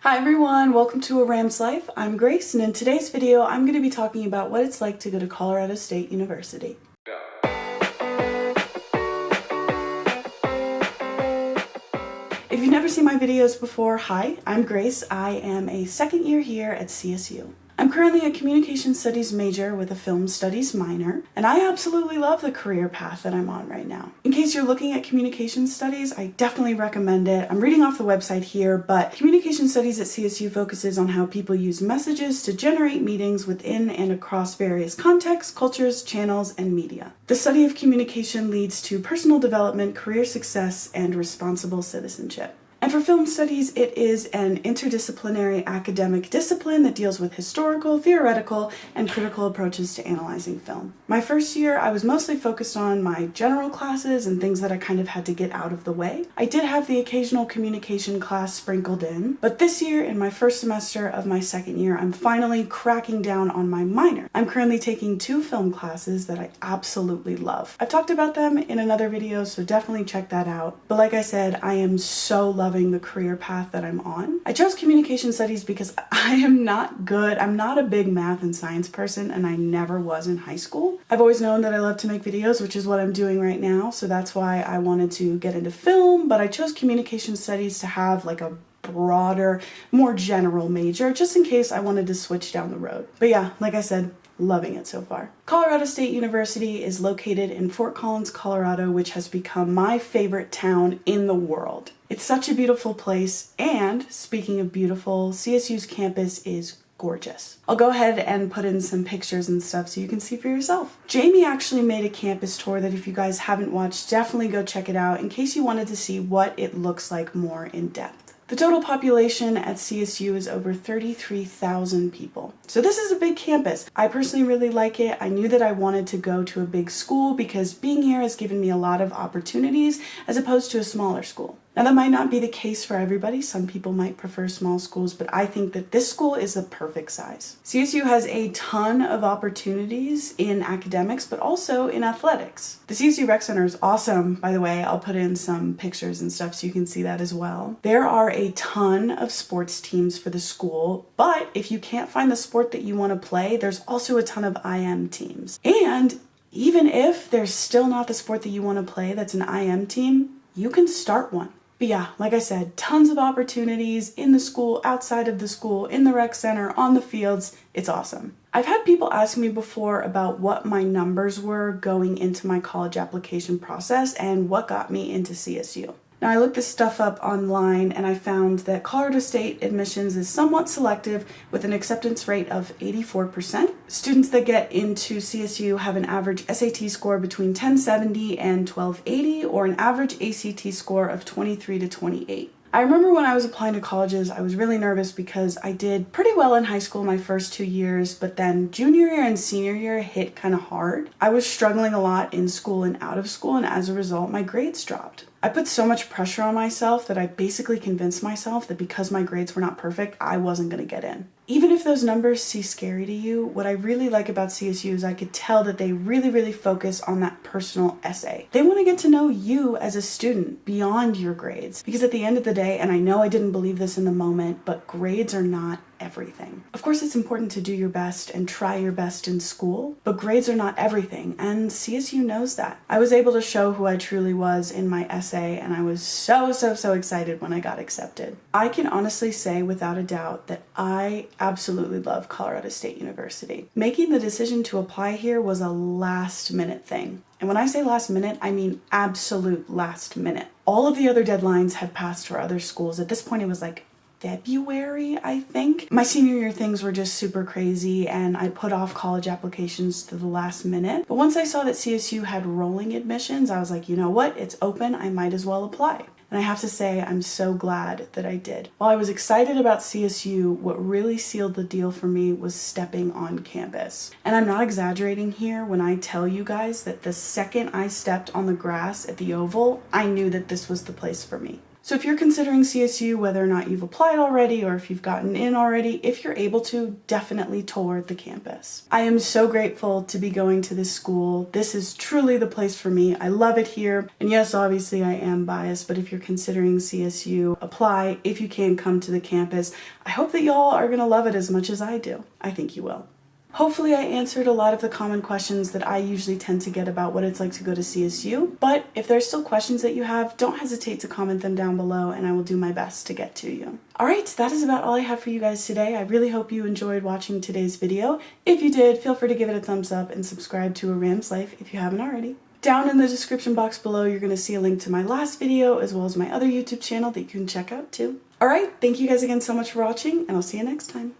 Hi everyone, welcome to A Ram's Life. I'm Grace, and in today's video I'm going to be talking about what it's like to go to Colorado State University. If you've never seen my videos before, hi, I'm Grace. I am a second year here at CSU. I'm currently a communication studies major with a film studies minor, and I absolutely love the career path that I'm on right now. In case you're looking at communication studies, I definitely recommend it. I'm reading off the website here, but communication studies at CSU focuses on how people use messages to generate meetings within and across various contexts, cultures, channels, and media. The study of communication leads to personal development, career success, and responsible citizenship. And for film studies, it is an interdisciplinary academic discipline that deals with historical, theoretical, and critical approaches to analyzing film. My first year, I was mostly focused on my general classes and things that I kind of had to get out of the way. I did have the occasional communication class sprinkled in, but this year, in my first semester of my second year, I'm finally cracking down on my minor. I'm currently taking 2 film classes that I absolutely love. I've talked about them in another video, so definitely check that out. But like I said, I am so loving the career path that I'm on. I chose communication studies because I am not good. I'm not a big math and science person, and I never was in high school. I've always known that I love to make videos, which is what I'm doing right now, so that's why I wanted to get into film, but I chose communication studies to have like a broader, more general major, just in case I wanted to switch down the road. But yeah, like I said, loving it so far. Colorado State University is located in Fort Collins, Colorado, which has become my favorite town in the world. It's such a beautiful place, and speaking of beautiful, CSU's campus is gorgeous. I'll go ahead and put in some pictures and stuff so you can see for yourself. Jamie actually made a campus tour that if you guys haven't watched, definitely go check it out in case you wanted to see what it looks like more in depth. The total population at CSU is over 33,000 people. So this is a big campus. I personally really like it. I knew that I wanted to go to a big school because being here has given me a lot of opportunities as opposed to a smaller school. Now that might not be the case for everybody. Some people might prefer small schools, but I think that this school is the perfect size. CSU has a ton of opportunities in academics, but also in athletics. The CSU Rec Center is awesome, by the way. I'll put in some pictures and stuff so you can see that as well. There are a ton of sports teams for the school, but if you can't find the sport that you want to play, there's also a ton of IM teams. And even if there's still not the sport that you want to play that's an IM team, you can start one. But yeah, like I said, tons of opportunities in the school, outside of the school, in the rec center, on the fields. It's awesome. I've had people ask me before about what my numbers were going into my college application process and what got me into CSU. Now, I looked this stuff up online and I found that Colorado State admissions is somewhat selective with an acceptance rate of 84%. Students that get into CSU have an average SAT score between 1070 and 1280 or an average ACT score of 23 to 28. I remember when I was applying to colleges, I was really nervous because I did pretty well in high school my first 2 years, but then junior year and senior year hit kind of hard. I was struggling a lot in school and out of school, and as a result, my grades dropped. I put so much pressure on myself that I basically convinced myself that because my grades were not perfect, I wasn't going to get in. Even if those numbers seem scary to you, what I really like about CSU is I could tell that they really focus on that personal essay. They want to get to know you as a student beyond your grades. Because at the end of the day, and I know I didn't believe this in the moment, but grades are not everything. Of course, it's important to do your best and try your best in school, but grades are not everything, and CSU knows that. I was able to show who I truly was in my essay, and I was so excited when I got accepted. I can honestly say without a doubt that I absolutely love Colorado State University. Making the decision to apply here was a last-minute thing. And when I say last minute, I mean absolute last minute. All of the other deadlines had passed for other schools. At this point, it was like February, I think. My senior year things were just super crazy and I put off college applications to the last minute. But once I saw that CSU had rolling admissions, I was like, you know what? It's open. I might as well apply. And I have to say, I'm so glad that I did. While I was excited about CSU, what really sealed the deal for me was stepping on campus. And I'm not exaggerating here when I tell you guys that the second I stepped on the grass at the Oval, I knew that this was the place for me. So if you're considering CSU, whether or not you've applied already or if you've gotten in already, if you're able to, definitely tour the campus. I am so grateful to be going to this school. This is truly the place for me. I love it here. And yes, obviously I am biased, but if you're considering CSU, apply if you can come to the campus. I hope that y'all are gonna love it as much as I do. I think you will. Hopefully I answered a lot of the common questions that I usually tend to get about what it's like to go to CSU, but if there's still questions that you have, don't hesitate to comment them down below and I will do my best to get to you. Alright, that is about all I have for you guys today. I really hope you enjoyed watching today's video. If you did, feel free to give it a thumbs up and subscribe to A Ram's Life if you haven't already. Down in the description box below, you're going to see a link to my last video as well as my other YouTube channel that you can check out too. Alright, thank you guys again so much for watching and I'll see you next time.